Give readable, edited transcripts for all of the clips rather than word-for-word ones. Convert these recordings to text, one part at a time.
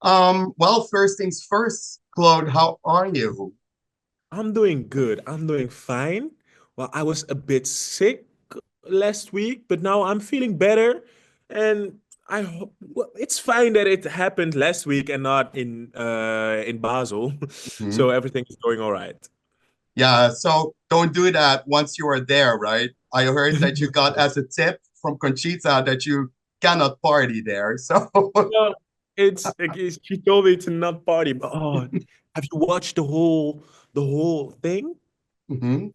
Well, first things first, Claude, how are you? I'm doing good. I'm doing fine. Well, I was a bit sick last week, but now I'm feeling better. And I hope well, it's fine that it happened last week and not in Basel. So Mhm. everything is going all right. Yeah, so don't do that once you are there, right? I heard that you got as a tip from Conchita that you cannot party there. So No, she told me to not party, but oh, have you watched the whole thing? Mhm.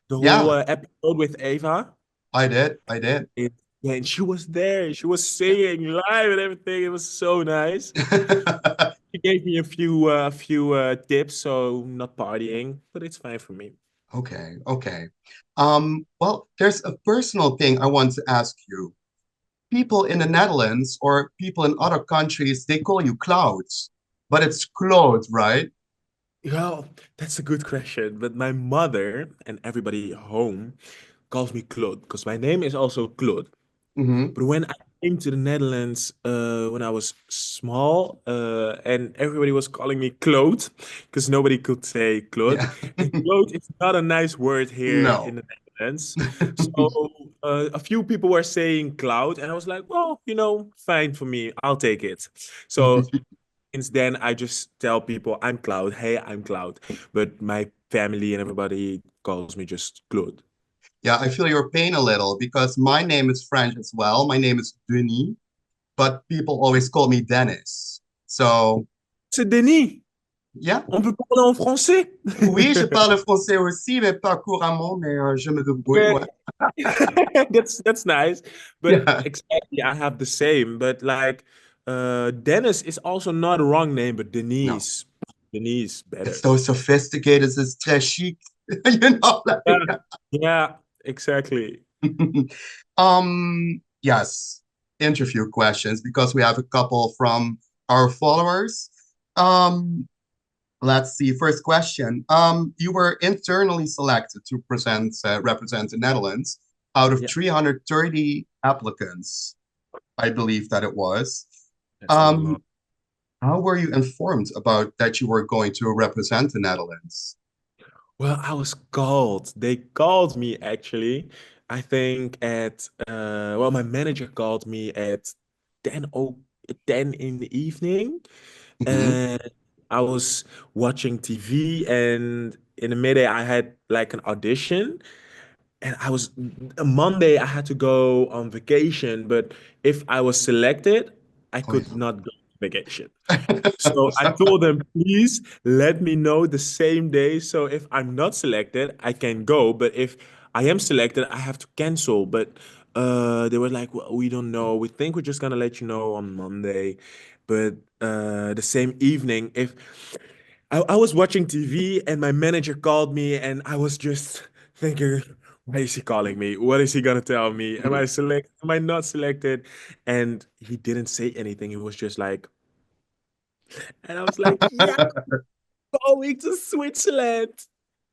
The whole Yeah, episode with Ava? I did. I did. It, yeah, and she was there. She was singing live and everything. It was so nice. She gave me a few tips, so not partying, but it's fine for me. Okay, okay. Well, there's a personal thing I want to ask you. People in the Netherlands or people in other countries, they call you Clouds, but it's Claude, right? Well, that's a good question, but my mother and everybody home calls me Claude because my name is also Claude. Hmm. But when I came to the Netherlands, when I was small, and everybody was calling me Claude because nobody could say Claude, Yeah. and Claude is not a nice word here No. in the Netherlands. So a few people were saying Cloud, and I was like, well, fine for me, I'll take it. So since then, I just tell people I'm Cloud. Hey, I'm Cloud, but my family and everybody calls me just Claude. Yeah, I feel your pain a little because my name is French as well. My name is Denis, but people always call me Dennis. So, C'est Denis. yeah. On peut parler en français. Oui, je parle français aussi, mais pas couramment, mais je me débrouille, Yeah. ouais. That's nice. But Yeah. exactly, I have the same. But like Dennis is also not a wrong name, but No, Denise. Denise it's better. so sophisticated. It's très chic. You know, Yeah. like. Yeah, exactly. Yes, interview questions because we have a couple from our followers. Um, let's see. First question. You were internally selected to represent the Netherlands out of Yeah, 330 applicants, I believe that it was. that's a Um, lot. how were you informed about that you were going to represent the Netherlands? Well, I was called. They called me actually. I think at well, my manager called me at 10 in the evening. Mhm. And I was watching TV, and in the midday I had like an audition, and I was a Monday I had to go on vacation, but if I was selected, I Oh could yeah. not go on vacation. So I told them, please let me know the same day. So if I'm not selected, I can go. But if I am selected, I have to cancel. But they were like, well, we don't know. We think we're just gonna let you know on Monday. But the same evening, if I was watching TV and my manager called me, and I was just thinking, why is he calling me? What is he gonna tell me? Am I select? Am I not selected? And he didn't say anything. He was just like, and I was like, yeah, going to Switzerland.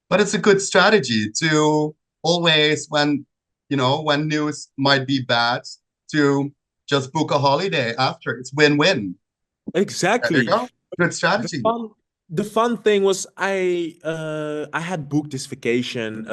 But it's a good strategy to always, when news might be bad, to just book a holiday after. It's win-win. There you Exactly. go. Good The strategy. fun, the fun thing was I had booked this vacation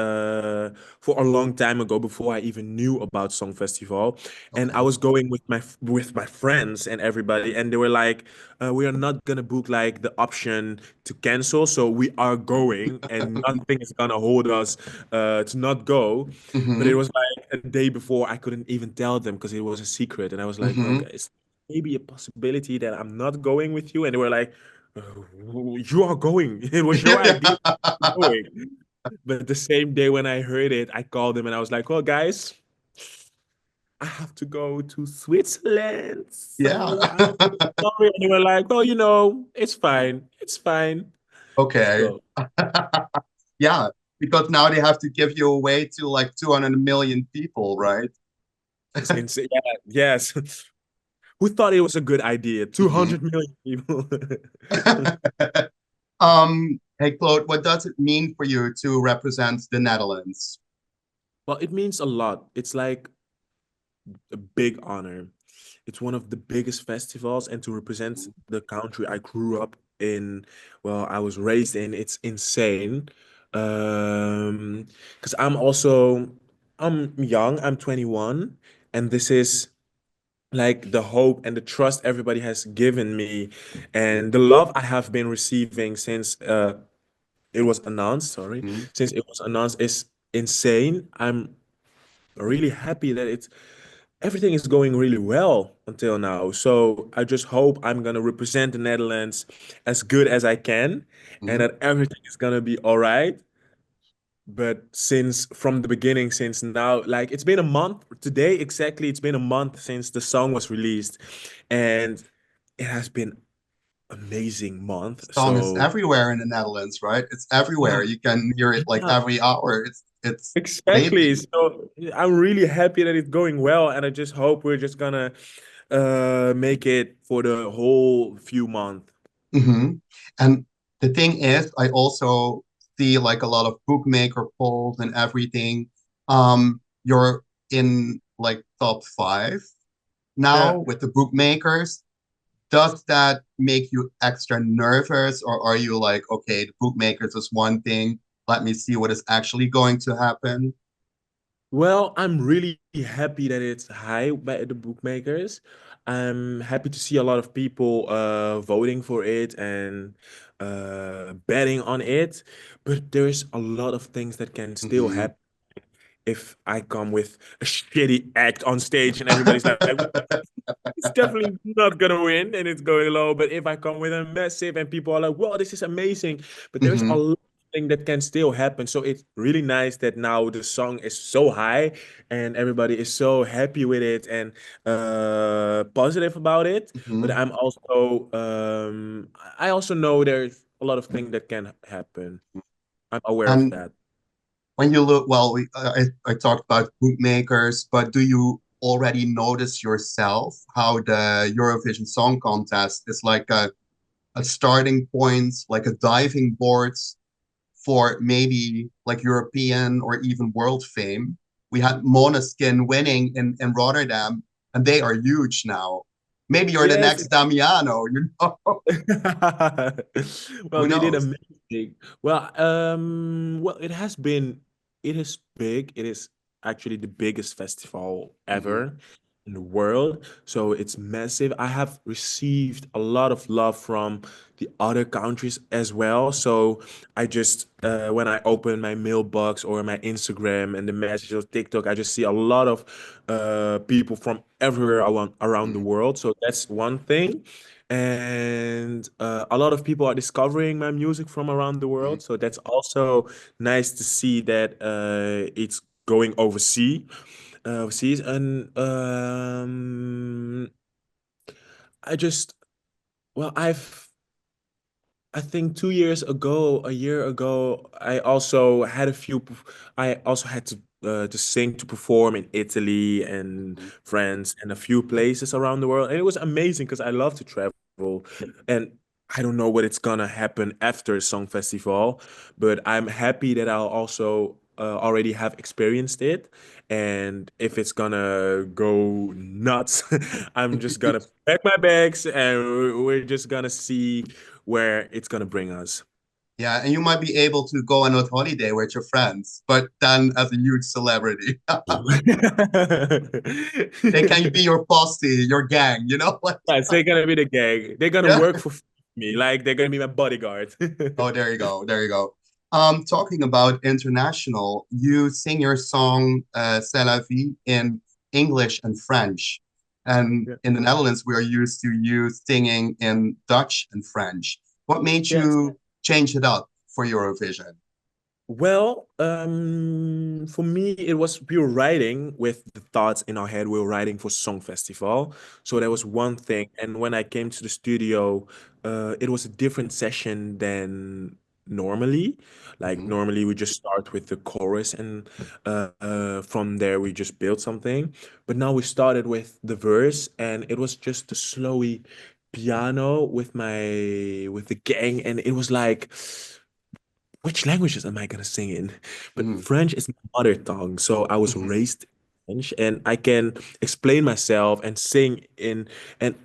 for a long time ago before I even knew about Song Festival, and I Okay. was going with my friends and everybody, and they were like, "We are not gonna book like the option to cancel, so we are going, and nothing is gonna hold us to not go." But it Hmm. was like a day before, I couldn't even tell them because it was a secret, and I was like, "Well, Hmm. guys, maybe a possibility that I'm not going with you," and they were like. You are going. It was your idea going. But the same day when I heard it, I called them and I was like, well, guys, I have to go to Switzerland. Yeah. So I'm sorry. And they were like, well, it's fine. It's fine. Okay. So Yeah, because now they have to give you away to like 200 million people, right? it's insane. Yeah, yes. Who thought it was a good idea? Mhm. 200 million people. Hey, Claude, what does it mean for you to represent the Netherlands? Well, it means a lot. It's like a big honor. It's one of the biggest festivals, and to represent the country I grew up in, well, I was raised in, it's insane. Because I'm young, I'm 21, and this is like the hope and the trust everybody has given me, and the love I have been receiving since it was announced, sorry, Mhm. since it was announced is insane. I'm really happy that it's everything is going really well until now. So I just hope I'm gonna represent the Netherlands as good as I can and Mhm. that everything is gonna be all right. But since from the beginning, since now, like it's been a month today exactly, it's been a month since the song was released, and it has been amazing month. Song is So everywhere in the Netherlands, right? It's everywhere. yeah, You can hear it like yeah. every hour. It's Exactly. daily. So I'm really happy that it's going well, and I just hope we're just gonna make it for the whole few months. Hmm. And the thing is, I also see like a lot of bookmaker polls and everything. You're in like top five now Yeah. with the bookmakers. Does that make you extra nervous, or are you like, okay, the bookmakers is one thing, let me see what is actually going to happen? Well, I'm really happy that it's high by the bookmakers. I'm happy to see a lot of people voting for it and betting on it. But there's a lot of things that can still Hmm. happen if I come with a shitty act on stage and everybody's like, it's definitely not gonna win and it's going low. But if I come with a massive and people are like, "Wow, this is amazing," but there's a Hmm. lot of thing that can still happen. So it's really nice that now the song is so high and everybody is so happy with it and positive about it. But Hmm. I also know there's a lot of things that can happen. I'm aware of And that. when you look, well, I talked about bookmakers, but do you already notice yourself how the Eurovision Song Contest is like a starting point, like a diving board for maybe like European or even world fame? We had Måneskin winning in Rotterdam, and they are huge now. Maybe you're the Yes, next Damiano, well, who they did knows? amazing. Well, it is big. It is actually the biggest festival Hmm. ever in the world. So it's massive. I have received a lot of love from the other countries as well. So I just, when I open my mailbox or my Instagram and the messages of TikTok, I just see a lot of people from everywhere around the Hmm. world. So that's one thing, and a lot of people are discovering my music from around the Hmm. world, so that's also nice to see that it's going overseas. And I just well I think 2 years ago, a year ago, I also had to sing to perform in Italy and Hmm. France and a few places around the world, and it was amazing because I love to travel. And I don't know what it's gonna happen after Song Festival, but I'm happy that I'll also already have experienced it. And if it's gonna go nuts, I'm just gonna pack my bags and we're just gonna see where it's gonna bring us. Yeah, and you might be able to go on a holiday with your friends, but then as a huge celebrity. They can be your posse, your gang, like Yes, they're gonna be the gang. They're gonna yeah. work for me, like they're gonna be my bodyguard. Oh, there you go. There you go. Talking about international, you sing your song C'est la vie in English and French. And Yeah. in the Netherlands, we are used to you singing in Dutch and French. What made Yes. you change it up for Eurovision? Well, for me, it was we were writing with the thoughts in our head. We were writing for Song Festival, so that was one thing. And when I came to the studio, it was a different session than normally. Like Mhm. normally, we just start with the chorus, and from there we just build something. But now we started with the verse, and it was just a slowy piano with the gang, and it was like which languages am I gonna sing in? But Mhm. French is my mother tongue, so I was Mhm. raised. French, and I can explain myself and sing in and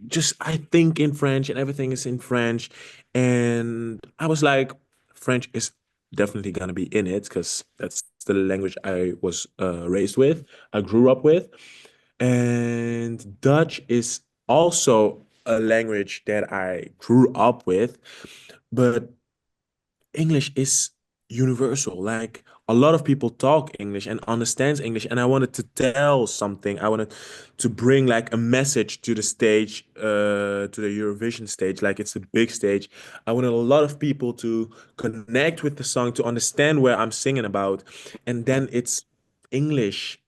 just I think in French and everything is in French. And I was like, French is definitely gonna be in it because that's the language I was raised with, I grew up with. And Dutch is also a language that I grew up with, but English is universal. Like a lot of people talk English and understands English, and I wanted to tell something. I wanted to bring like a message to the stage, to the Eurovision stage. Like it's a big stage. I wanted a lot of people to connect with the song, to understand where I'm singing about, and then it's English,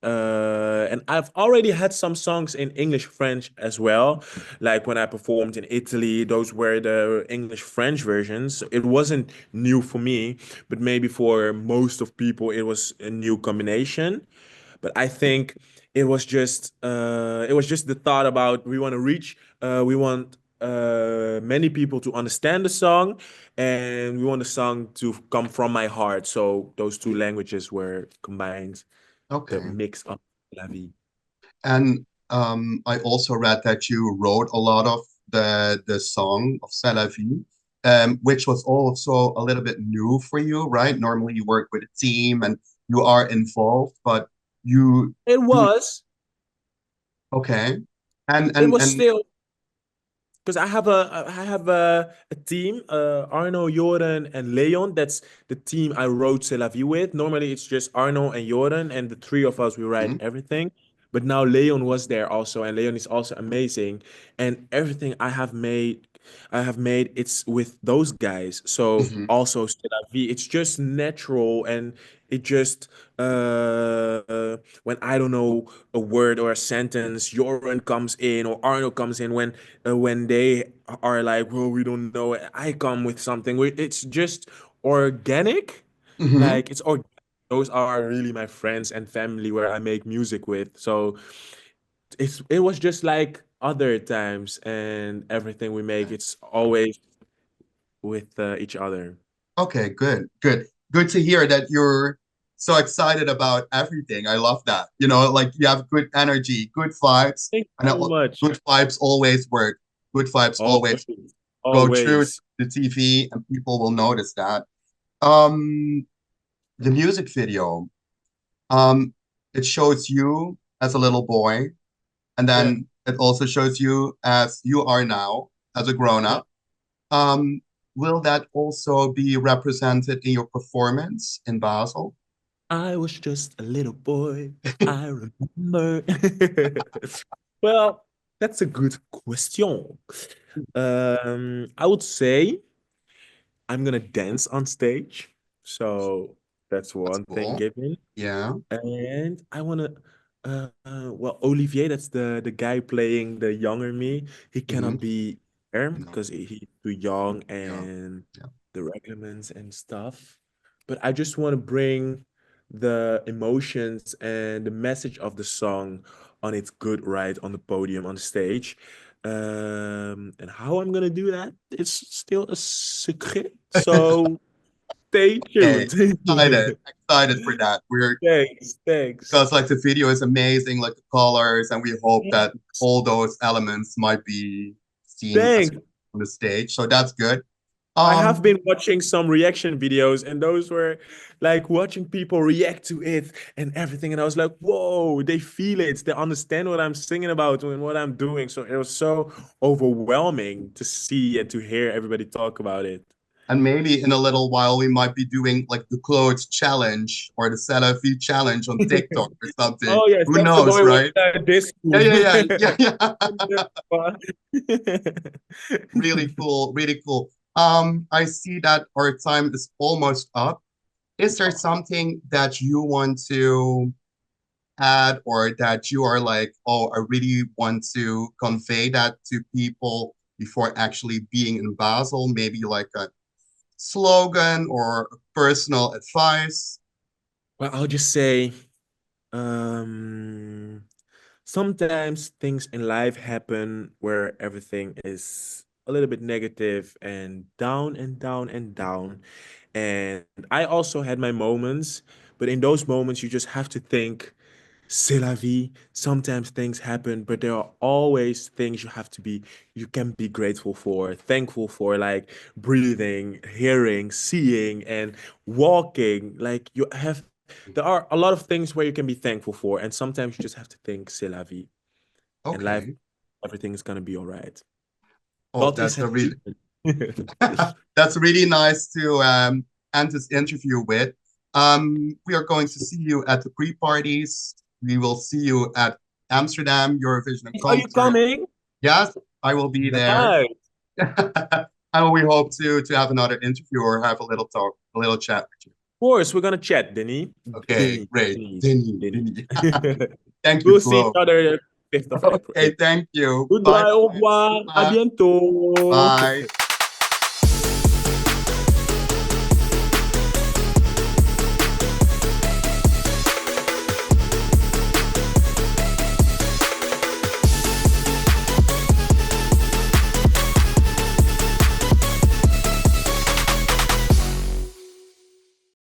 and I've already had some songs in English French as well. Like when I performed in Italy, those were the English French versions. It wasn't new for me, but maybe for most of people, it was a new combination. But I think it was just the thought about we want to reach, we want many people to understand the song, and we want the song to come from my heart. So those two languages were combined, the Okay. mix of La Vie. And I also read that you wrote a lot of the song of C'est la vie, which was also a little bit new for you, right? Normally you work with a team and you are involved, but you It do was. okay. And It and was and still because I have a team, Arno, Jordan, and Leon. That's the team I wrote C'est la vie with. Normally it's just Arno and Jordan, and the three of us we write mhm, everything. But now Leon was there also, and Leon is also amazing. And everything I have made it's with those guys. So mhm, also C'est la vie, it's just natural, and it just when I don't know a word or a sentence, Joran comes in or Arnold comes in when they are like, well, we don't know. I come with something. It's just organic. mhm. Like it's organic. Those are really my friends and family where I make music with. So it was just like other times, and everything we make, it's always with each other. Okay, good, good. Good to hear that you're so excited about everything. I love that. You know, like you have good energy, good vibes, Thank and you so much. good vibes always work. Good vibes always Always, go through always. the TV and people will notice that. The music video, um, it shows you as a little boy, and Yeah, then it also shows you as you are now as a grown yeah. up. Um, will that also be represented in your performance in Basel? I was just a little boy. I remember. Well, that's a good question. I would say I'm gonna dance on stage. So that's That's one thing cool. given. Yeah. And I wanna, well, Olivier, that's the guy playing the younger me. He Hmm. cannot be there No. because he's too young Yeah. and Yeah. the regulations and stuff. But I just want to bring the emotions and the message of the song on its good right on the podium on the stage. And how I'm gonna do that, it's still a secret. So stay Okay. tuned. Excited for that. We're Thanks, thanks. because like the video is amazing, like the colors, and we hope that Thanks. all those elements might be seen as Thanks. on the stage. So that's good. I have Um, been watching some reaction videos, and those were like watching people react to it and everything. And I was like, whoa, they feel it. They understand what I'm singing about and what I'm doing. So it was so overwhelming to see and to hear everybody talk about it. and maybe in a little while we might be doing like the Claude challenge or the Salafi challenge on TikTok or something. Oh, yes, Who that's the knows, boy with right? this Yeah, school. yeah, yeah, yeah, yeah. Really cool, really cool. I see that our time is almost up. Is there something that you want to add or that you are like, oh, I really want to convey that to people before actually being in Basel? Maybe like a slogan or personal advice? Well, I'll just say, um, sometimes things in life happen where everything is a little bit negative and down and down and down. And I also had my moments, but in those moments, you just have to think. c'est la vie. Sometimes things happen, but there are always things you can be grateful for, thankful for, like breathing, hearing, seeing, and walking. Like there are a lot of things where you can be thankful for, and sometimes you just have to think c'est la vie, and life, Okay. everything is gonna be all right. Oh, Dat is het leven. that's really nice to end this interview with. We are going to see you at the pre-parties. We will see you at Amsterdam Eurovision Are you concert. coming? Yes, I will be there. Nice. And we hope to have another interview or have a little talk, a little chat with you. Of course, we're gonna chat, Denis. Okay, Denis, great. Denis, Denis, Denis. Denis. Thank you, We'll see each Claude. other 5th of April. Okay, thank you. Bye Goodbye, au bye. revoir, à Bye. bientôt. Bye.